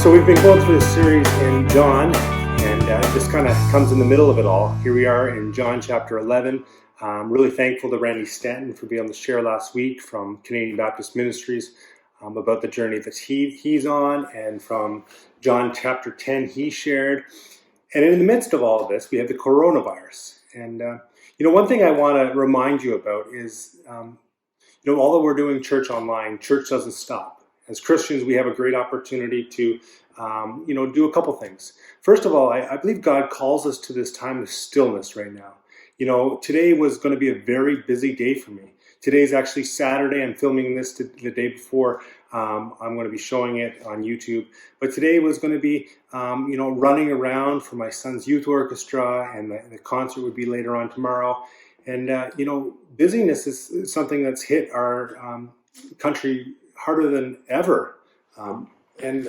So we've been going through this series in John, and this kind of comes in the middle of it all. Here we are in John chapter 11. I'm really thankful to Randy Stanton for being able to share last week from Canadian Baptist Ministries about the journey that he's on, and from John chapter 10 he shared. And in the midst of all of this, we have the coronavirus. And one thing I want to remind you about is, although we're doing church online, church doesn't stop. As Christians, we have a great opportunity to, do a couple things. First of all, I believe God calls us to this time of stillness right now. Today was going to be a very busy day for me. Today's actually Saturday. I'm filming this the day before. I'm going to be showing it on YouTube. But today was going to be, running around for my son's youth orchestra, and the concert would be later on tomorrow. And, busyness is something that's hit our country harder than ever. And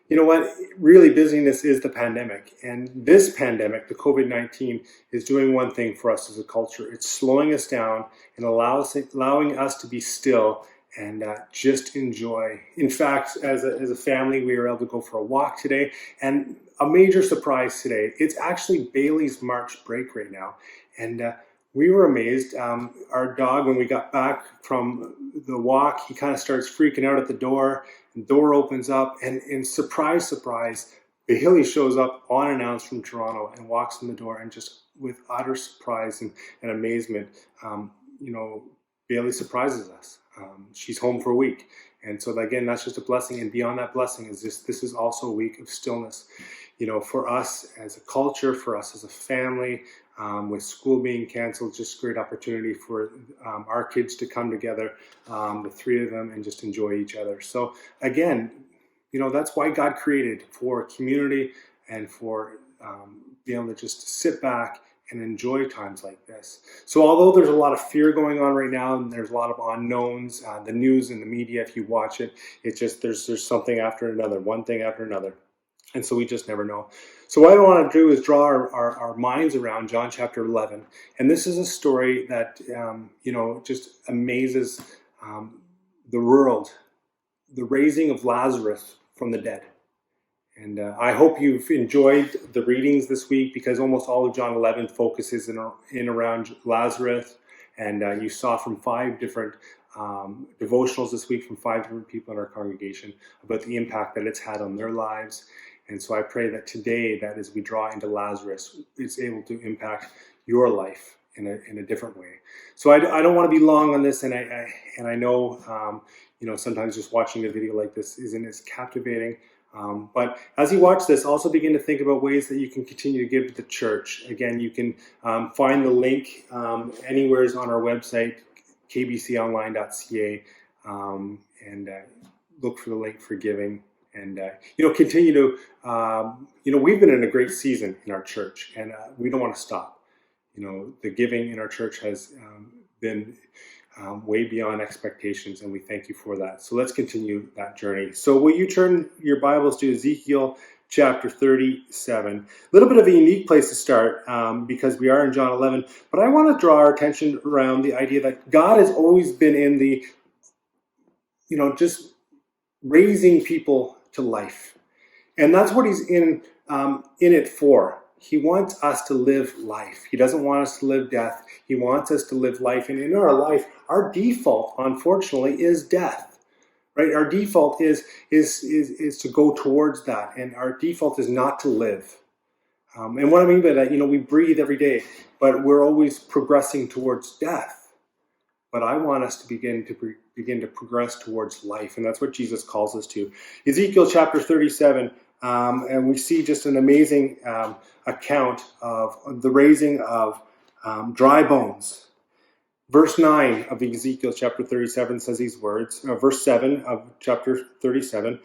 you know what? Really, busyness is the pandemic. And this pandemic, the COVID-19, is doing one thing for us as a culture. It's slowing us down and allowing us to be still and just enjoy. In fact, as a family, we were able to go for a walk today. And a major surprise today, it's actually Bailey's March break right now. And we were amazed. Our dog, when we got back from the walk, he kind of starts freaking out at the door. The door opens up, and surprise, surprise, Bailey shows up unannounced from Toronto and walks in the door, and just with utter surprise and amazement, Bailey surprises us. She's home for a week. And so again, that's just a blessing. And beyond that blessing is this is also a week of stillness. For us as a culture, for us as a family, with school being canceled, just great opportunity for our kids to come together, the three of them, and just enjoy each other. So again, that's why God created, for community and for being able to just sit back and enjoy times like this. So although there's a lot of fear going on right now, and there's a lot of unknowns, the news and the media, if you watch it, it's just there's something after another, one thing after another. And so we just never know. So what I want to do is draw our minds around John chapter 11. And this is a story that, just amazes the world. The raising of Lazarus from the dead. And I hope you've enjoyed the readings this week, because almost all of John 11 focuses in around Lazarus. And you saw from 5 different devotionals this week from 5 different people in our congregation about the impact that it's had on their lives. And so I pray that today, that as we draw into Lazarus, it's able to impact your life in a different way. So I don't want to be long on this, and I know sometimes just watching a video like this isn't as captivating. But as you watch this, also begin to think about ways that you can continue to give to the church. Again, you can find the link anywhere on our website, kbconline.ca, and look for the link for giving. And, continue to, we've been in a great season in our church, and we don't want to stop. The giving in our church has been way beyond expectations, and we thank you for that. So let's continue that journey. So will you turn your Bibles to Ezekiel chapter 37. A little bit of a unique place to start because we are in John 11, but I want to draw our attention around the idea that God has always been in the, just raising people to life. And that's what he's in it for. He wants us to live life. He doesn't want us to live death. He wants us to live life. And in our life, our default, unfortunately, is death. Right? Our default is to go towards that. And our default is not to live. And what I mean by that, we breathe every day, but we're always progressing towards death. But I want us to begin to progress towards life. And that's what Jesus calls us to. Ezekiel chapter 37, and we see just an amazing account of the raising of dry bones. Verse 9 of Ezekiel chapter 37 says these words. Verse 7 of chapter 37.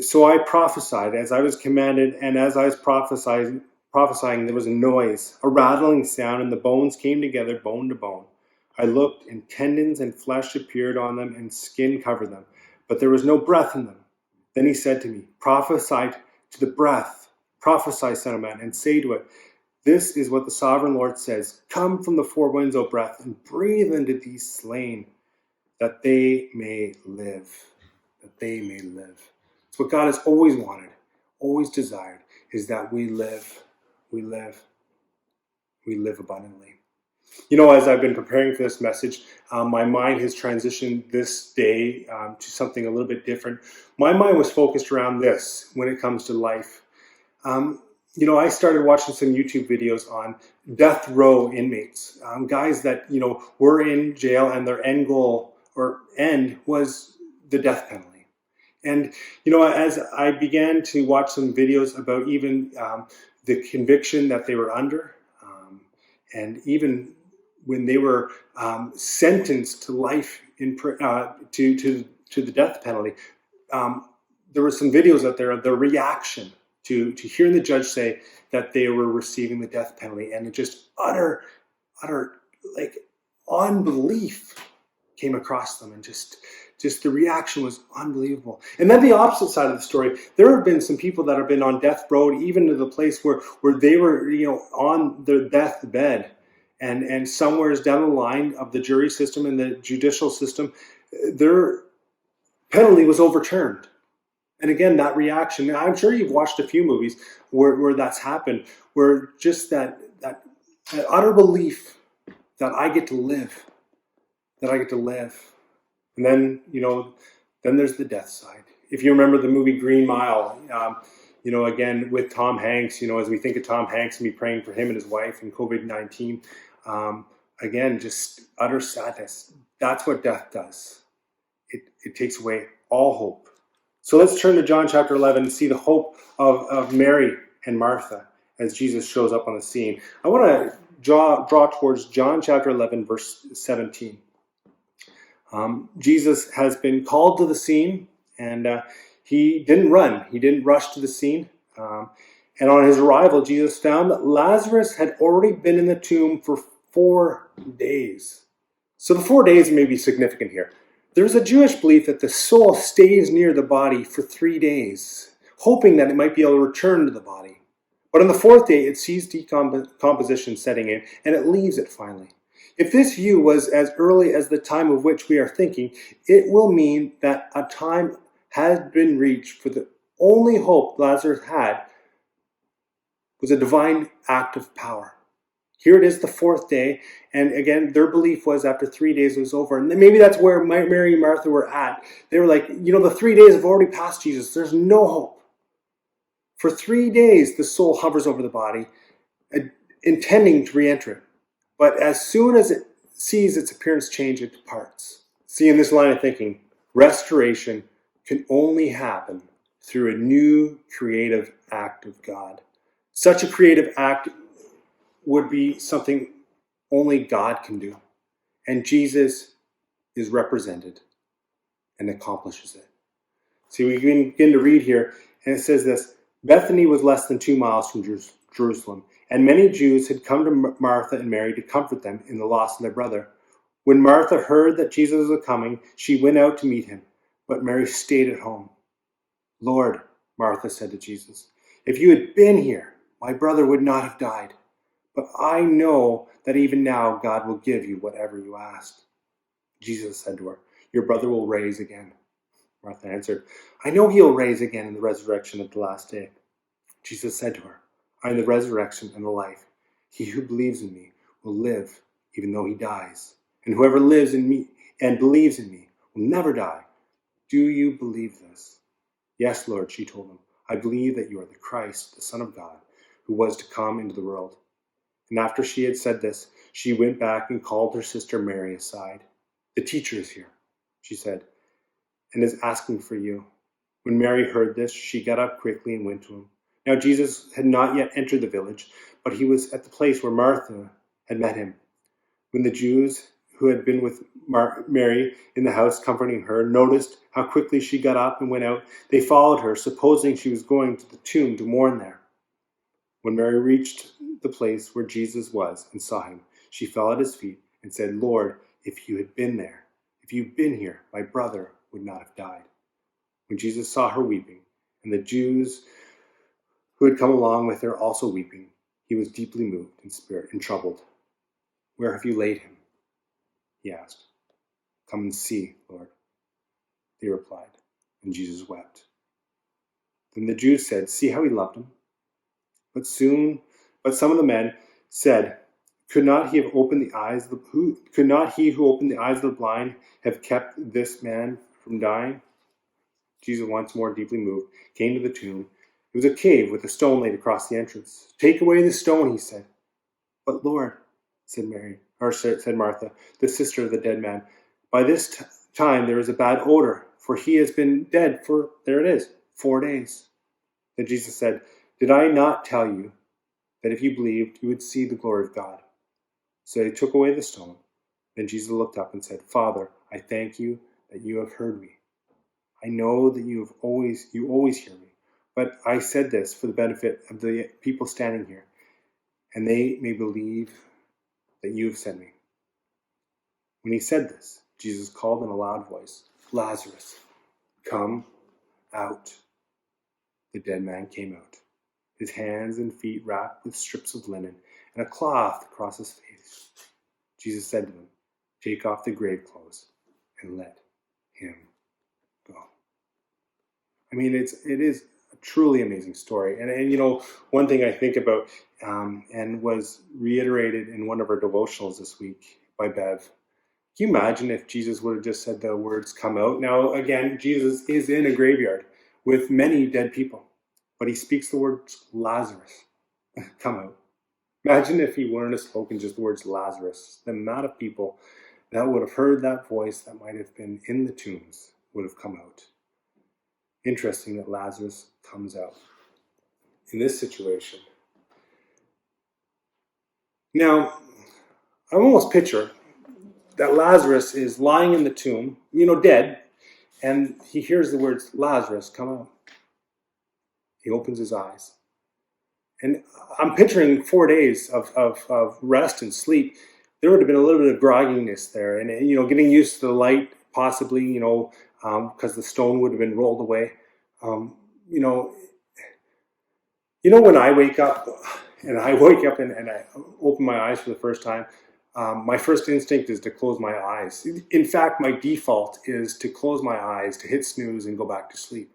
So I prophesied as I was commanded, and as I was prophesying, there was a noise, a rattling sound, and the bones came together, bone to bone. I looked, and tendons and flesh appeared on them, and skin covered them, but there was no breath in them. Then he said to me, prophesy to the breath, prophesy, son of man, and say to it, this is what the sovereign Lord says, come from the 4 winds, O breath, and breathe into these slain, that they may live, that they may live. It's what God has always wanted, always desired, is that we live abundantly. As I've been preparing for this message, my mind has transitioned this day to something a little bit different. My mind was focused around this when it comes to life. I started watching some YouTube videos on death row inmates, guys that, were in jail and their end goal or end was the death penalty. And, as I began to watch some videos about even the conviction that they were under, and even when they were sentenced to life to the death penalty, there were some videos out there of the reaction to hearing the judge say that they were receiving the death penalty, and it just utter like unbelief came across them, and just the reaction was unbelievable. And then the opposite side of the story, there have been some people that have been on death row, even to the place where they were, on their deathbed, and somewhere down the line of the jury system and the judicial system, their penalty was overturned. And again, that reaction, I'm sure you've watched a few movies where that's happened, where just that utter belief that I get to live. And then, then there's the death side. If you remember the movie Green Mile, again, with Tom Hanks, as we think of Tom Hanks and be praying for him and his wife and COVID-19, again, just utter sadness. That's what death does. It takes away all hope. So let's turn to John chapter 11 and see the hope of Mary and Martha as Jesus shows up on the scene. I want to draw towards John chapter 11, verse 17. Jesus has been called to the scene, and he didn't run. He didn't rush to the scene. And on his arrival, Jesus found that Lazarus had already been in the tomb for 4 days. So the 4 days may be significant here. There's a Jewish belief that the soul stays near the body for 3 days, hoping that it might be able to return to the body. But on the 4th day, it sees decomposition setting in, and it leaves it finally. If this view was as early as the time of which we are thinking, it will mean that a time has been reached for the only hope Lazarus had was a divine act of power. Here it is, the 4th day, and again, their belief was after 3 days it was over. And maybe that's where Mary and Martha were at. They were like, the 3 days have already passed, Jesus. There's no hope. For 3 days, the soul hovers over the body, intending to re-enter it. But as soon as it sees its appearance change, it departs. See, in this line of thinking, restoration can only happen through a new creative act of God. Such a creative act would be something only God can do. And Jesus is represented and accomplishes it. See, we begin to read here, and it says this: Bethany was less than 2 miles from Jerusalem, and many Jews had come to Martha and Mary to comfort them in the loss of their brother. When Martha heard that Jesus was coming, she went out to meet him, but Mary stayed at home. Lord, Martha said to Jesus, if you had been here, my brother would not have died. But I know that even now God will give you whatever you ask. Jesus said to her, your brother will rise again. Martha answered, I know he will rise again in the resurrection at the last day. Jesus said to her, I am the resurrection and the life. He who believes in me will live even though he dies. And whoever lives in me and believes in me will never die. Do you believe this? Yes, Lord, she told him. I believe that you are the Christ, the Son of God, who was to come into the world. And after she had said this, she went back and called her sister Mary aside. The teacher is here, she said, and is asking for you. When Mary heard this, she got up quickly and went to him. Now Jesus had not yet entered the village, but he was at the place where Martha had met him. When the Jews who had been with Mary in the house comforting her noticed how quickly she got up and went out, they followed her, supposing she was going to the tomb to mourn there. When Mary reached the place where Jesus was and saw him, she fell at his feet and said, Lord, if you had been there, if you'd been here, my brother would not have died. When Jesus saw her weeping, and the Jews who had come along with her also weeping, he was deeply moved in spirit and troubled. Where have you laid him? He asked. Come and see, Lord. They replied, and Jesus wept. Then the Jews said, "See how he loved him?" But some of the men said, Could not he who opened the eyes of the blind have kept this man from dying?" Jesus, once more deeply moved, came to the tomb. It was a cave with a stone laid across the entrance. "Take away the stone," he said. "But Lord," said Martha, the sister of the dead man, "by this time there is a bad odor, for he has been dead for," there it is, 4 days. Then Jesus said, "Did I not tell you that if you believed, you would see the glory of God?" So they took away the stone. Then Jesus looked up and said, "Father, I thank you that you have heard me. I know that you always hear me. But I said this for the benefit of the people standing here, and they may believe that you have sent me." When he said this, Jesus called in a loud voice, "Lazarus, come out." The dead man came out, his hands and feet wrapped with strips of linen and a cloth across his face. Jesus said to them, "Take off the grave clothes and let him go." I mean, it is a truly amazing story. And you know, one thing I think about and was reiterated in one of our devotionals this week by Bev. Can you imagine if Jesus would have just said the words, "Come out"? Now, again, Jesus is in a graveyard with many dead people, but he speaks the words, "Lazarus, come out." Imagine if he wouldn't have spoken just the words "Lazarus." The amount of people that would have heard that voice that might have been in the tombs would have come out. Interesting that Lazarus comes out in this situation. Now, I almost picture that Lazarus is lying in the tomb, dead, and he hears the words, "Lazarus, come out." He opens his eyes. And I'm picturing 4 days of rest and sleep. There would have been a little bit of grogginess there, and getting used to the light, possibly, because the stone would have been rolled away. When I wake up, and I open my eyes for the first time, my first instinct is to close my eyes. In fact, my default is to close my eyes, to hit snooze and go back to sleep.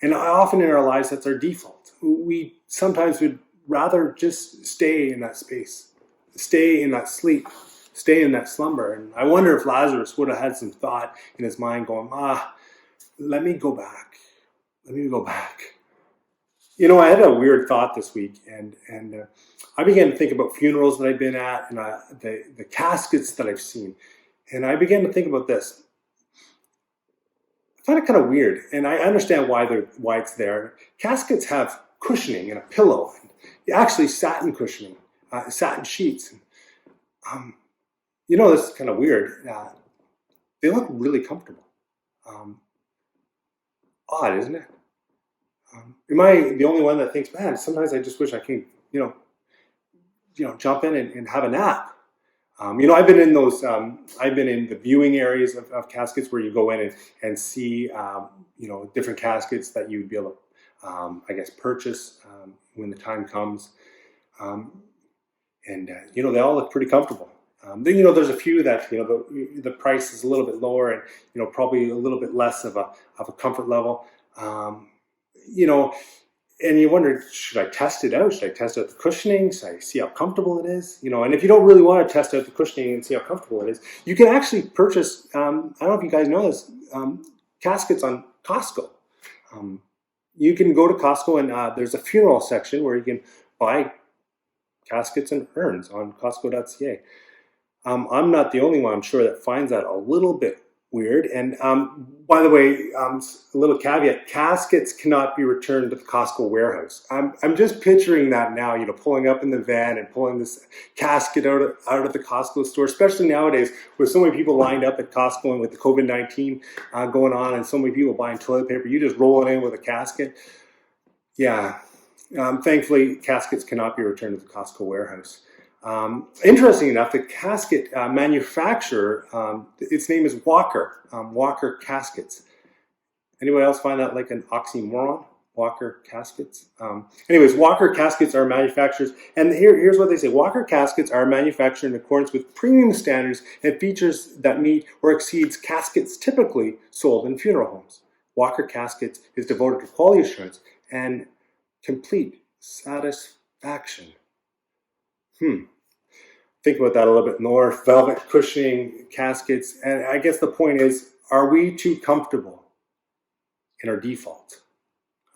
And often in our lives, that's our default. We sometimes would rather just stay in that space, stay in that sleep, stay in that slumber. And I wonder if Lazarus would have had some thought in his mind going, let me go back. Let me go back. I had a weird thought this week, and I began to think about funerals that I've been at and the caskets that I've seen. And I began to think about this. I find it kind of weird, and I understand why it's there. Caskets have cushioning and a pillow, and actually satin cushioning, satin sheets. This is kind of weird. They look really comfortable. Odd, isn't it? Am I the only one that thinks, man, sometimes I just wish I could, jump in and have a nap? I've been in those. I've been in the viewing areas of caskets where you go in and see, different caskets that you'd be able to, purchase when the time comes. They all look pretty comfortable. There's a few that the price is a little bit lower and probably a little bit less of a comfort level. And you wonder, should I test it out? Should I test out the cushioning? Should I see how comfortable it is? And if you don't really want to test out the cushioning and see how comfortable it is, you can actually purchase, I don't know if you guys know this, caskets on Costco. You can go to Costco and there's a funeral section where you can buy caskets and urns on Costco.ca. I'm not the only one, I'm sure, that finds that a little bit weird. And by the way, a little caveat: caskets cannot be returned to the Costco warehouse. I'm just picturing that now, pulling up in the van and pulling this casket out of the Costco store, especially nowadays with so many people lined up at Costco and with the COVID-19 going on, and so many people buying toilet paper. You just roll it in with a casket. Yeah. Thankfully, caskets cannot be returned to the Costco warehouse. Interesting enough, the casket manufacturer, its name is Walker Caskets. Anybody else find that like an oxymoron? Walker Caskets? Anyways, Walker Caskets are manufacturers, and here's what they say. Walker Caskets are manufactured in accordance with premium standards and features that meet or exceeds caskets typically sold in funeral homes. Walker Caskets is devoted to quality assurance and complete satisfaction. Think about that a little bit more. Velvet cushioning, caskets. And I guess the point is, are we too comfortable in our default?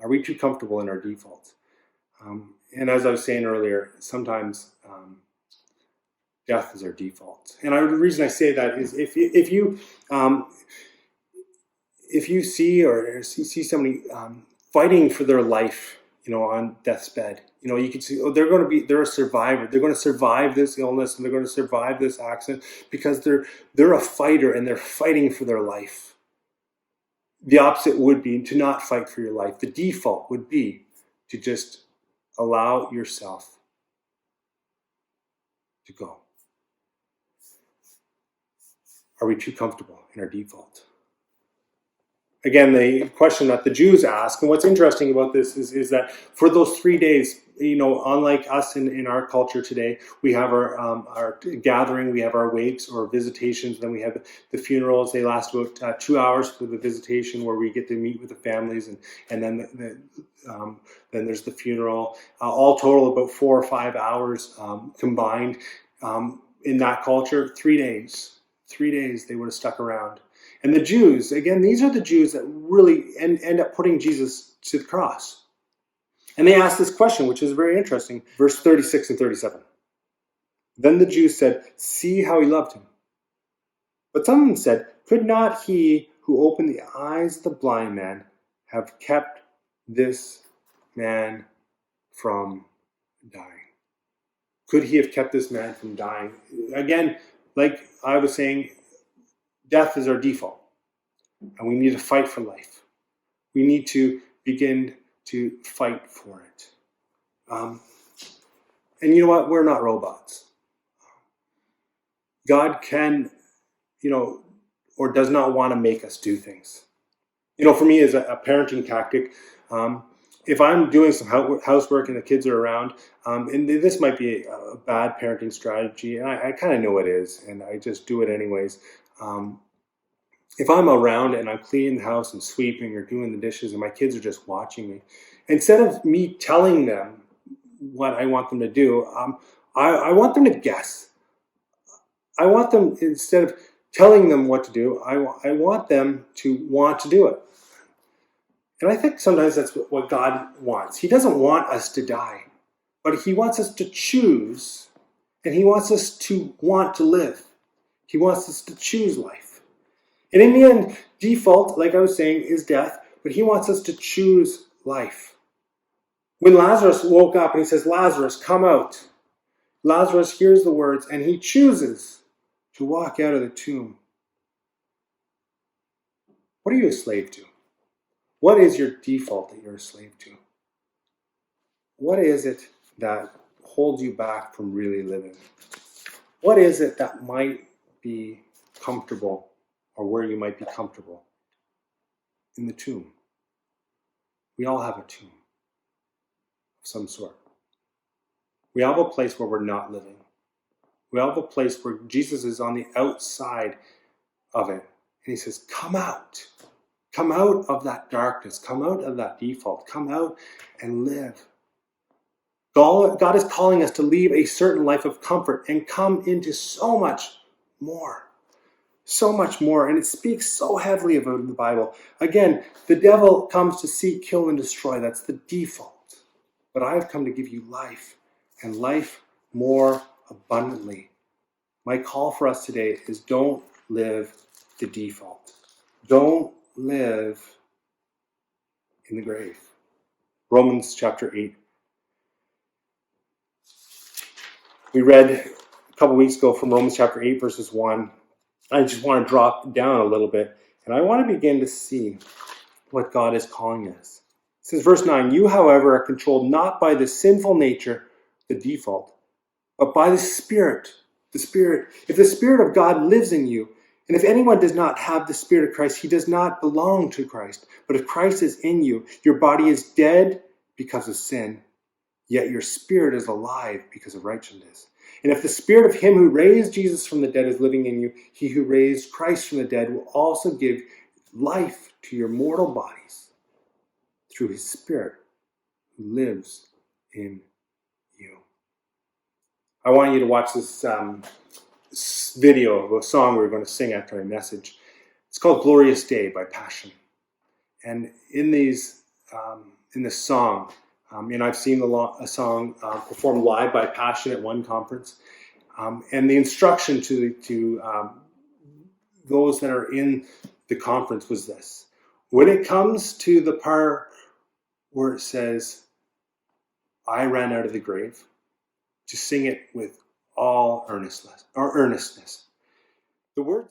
Are we too comfortable in our default? And as I was saying earlier, sometimes death is our default. And the reason I say that is if you see somebody fighting for their life, on death's bed, you can see, they're a survivor. They're going to survive this illness and they're going to survive this accident because they're a fighter and they're fighting for their life. The opposite would be to not fight for your life. The default would be to just allow yourself to go. Are we too comfortable in our default? Again, the question that the Jews ask, and what's interesting about this is that for those 3 days, unlike us in our culture today, we have our gathering, we have our wakes or visitations, then we have the funerals. They last about 2 hours for the visitation, where we get to meet with the families, and then then there's the funeral. All total about 4 or 5 hours combined. In that culture, 3 days. 3 days they would have stuck around. And the Jews, again, these are the Jews that really end up putting Jesus to the cross. And they ask this question, which is very interesting. Verse 36 and 37. Then the Jews said, "See how he loved him." But some of them said, "Could not he who opened the eyes of the blind man have kept this man from dying?" Could he have kept this man from dying? Again, like I was saying, death is our default, and we need to fight for life. We need to begin to fight for it. And you know what? We're not robots. God can, or does not want to make us do things. For me, as a parenting tactic, if I'm doing some housework and the kids are around, and this might be a bad parenting strategy, and I kind of know it is, and I just do it anyways. If I'm around and I'm cleaning the house and sweeping or doing the dishes and my kids are just watching me, instead of me telling them what I want them to do, I want them to guess. I want them, instead of telling them what to do, I want them to want to do it. And I think sometimes that's what God wants. He doesn't want us to die, but he wants us to choose, and he wants us to want to live. He wants us to choose life. And in the end, default, like I was saying, is death, but he wants us to choose life. When Lazarus woke up and he says, "Lazarus, come out," Lazarus hears the words and he chooses to walk out of the tomb. What are you a slave to? What is your default that you're a slave to? What is it that holds you back from really living? What is it that might be comfortable, or where you might be comfortable? In the tomb. We all have a tomb of some sort. We all have a place where we're not living. We all have a place where Jesus is on the outside of it. And he says, "Come out. Come out of that darkness. Come out of that default. Come out and live." God is calling us to leave a certain life of comfort and come into so much more. So much more. And it speaks so heavily about the Bible. Again, the devil comes to seek, kill, and destroy. That's the default. But I have come to give you life, and life more abundantly. My call for us today is, don't live the default. Don't live in the grave. Romans chapter 8. We read a couple weeks ago from Romans chapter 8, verses 1. I just want to drop down a little bit, and I want to begin to see what God is calling us. It says, verse 9, "You, however, are controlled not by the sinful nature," the default, "but by the Spirit." The Spirit. If the Spirit of God lives in you, and if anyone does not have the Spirit of Christ, he does not belong to Christ. But if Christ is in you, your body is dead because of sin, yet your spirit is alive because of righteousness. And if the Spirit of him who raised Jesus from the dead is living in you, he who raised Christ from the dead will also give life to your mortal bodies through his Spirit who lives in you. I want you to watch this video of a song we're going to sing after my message. It's called "Glorious Day" by Passion. And in this song, I've seen a song performed live by Passion at one conference, and the instruction to those that are in the conference was this: when it comes to the part where it says, "I ran out of the grave," to sing it with all earnestness. The words